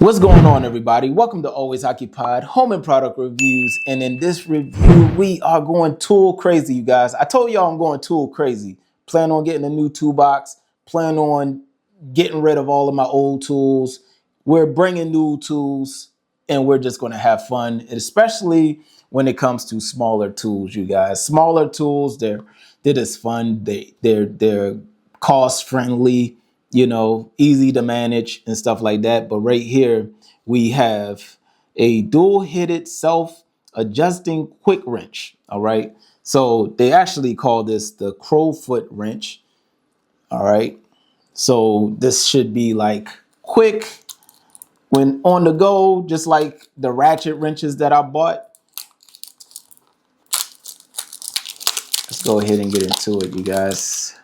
What's going on, everybody? Welcome to Always Occupied Home and Product Reviews. And in this review, we are going tool crazy, you guys. I told y'all I'm going tool crazy. Plan on getting a new toolbox. Plan on getting rid of all of my old tools. We're bringing new tools, and we're just going to have fun, especially when it comes to smaller tools, you guys. Smaller tools, they're just fun. They're cost friendly, easy to manage and stuff like that. But right here, we have a dual-headed self-adjusting quick wrench. All right. So they actually call this the Crowfoot wrench. All right. So this should be like quick when on the go, just like the ratchet wrenches that I bought. Let's go ahead and get into it, you guys.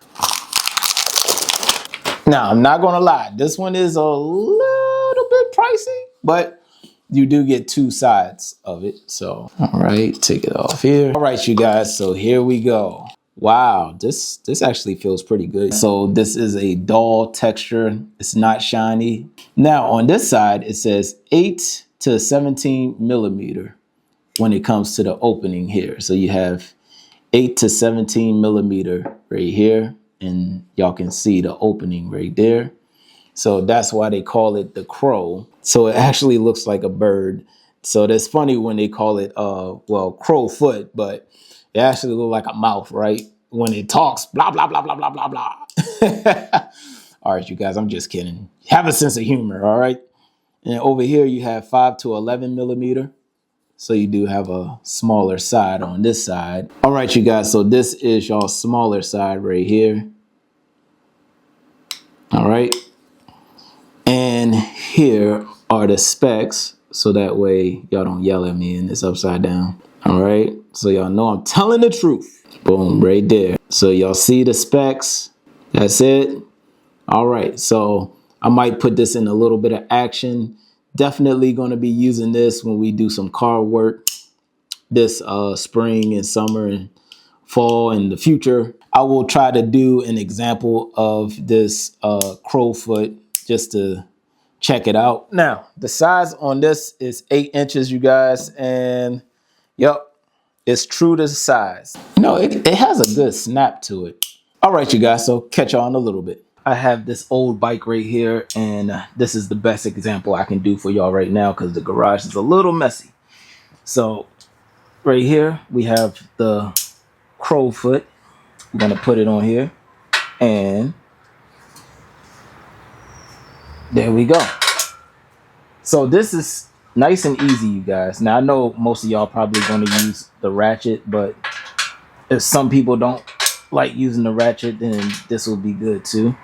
Now, I'm not going to lie. This one is a little bit pricey, but you do get two sides of it. So, all right, take it off here. All right, you guys. So here we go. Wow, this actually feels pretty good. So this is a dull texture. It's not shiny. Now, on this side, it says 8 to 17 millimeter when it comes to the opening here. So you have 8 to 17 millimeter right here. And y'all can see the opening right there. So that's why they call it the crow. So it actually looks like a bird. So that's funny when they call it, crowfoot, but it actually looks like a mouth, right? When it talks, blah, blah, blah, blah, blah, blah, blah. All right, you guys, I'm just kidding. Have a sense of humor, all right? And over here, you have 5 to 11 millimeter. So you do have a smaller side on this side. All right, you guys, so this is your smaller side right here. All right. And here are the specs. So that way y'all don't yell at me and it's upside down. All right. So y'all know I'm telling the truth. Boom, right there. So y'all see the specs. That's it. All right. So I might put this in a little bit of action. Definitely going to be using this when we do some car work this spring and summer and fall in the future. I will try to do an example of this Crowfoot just to check it out. Now, the size on this is 8 inches, you guys, and yep, it's true to size. It has a good snap to it. All right, you guys, so catch y'all in a little bit. I have this old bike right here, and this is the best example I can do for y'all right now because the garage is a little messy. So right here, we have the Crowfoot. I'm going to put it on here, and there we go. So this is nice and easy, you guys. Now, I know most of y'all probably going to use the ratchet, but if some people don't like using the ratchet, then this will be good too.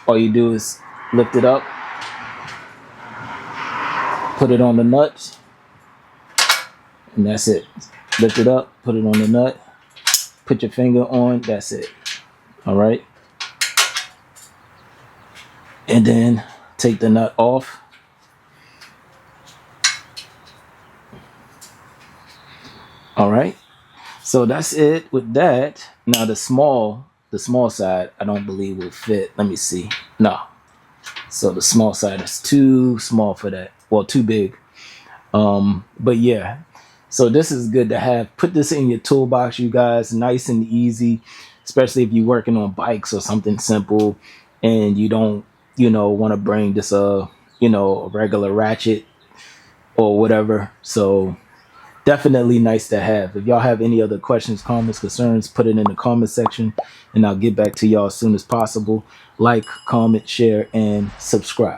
All you do is lift it up, put it on the nut, and that's it. Lift it up, put it on the nut, put your finger on, that's it. All right. And then take the nut off. All right. So that's it with that. Now the small side, I don't believe will fit. Let me see. No. So the small side is too small for that. Well, too big. But yeah. So this is good to have. Put this in your toolbox, you guys. Nice and easy, especially if you're working on bikes or something simple and you don't, want to bring this, a regular ratchet or whatever. So definitely nice to have. If y'all have any other questions, comments, concerns, put it in the comment section and I'll get back to y'all as soon as possible. Like, comment, share, and subscribe.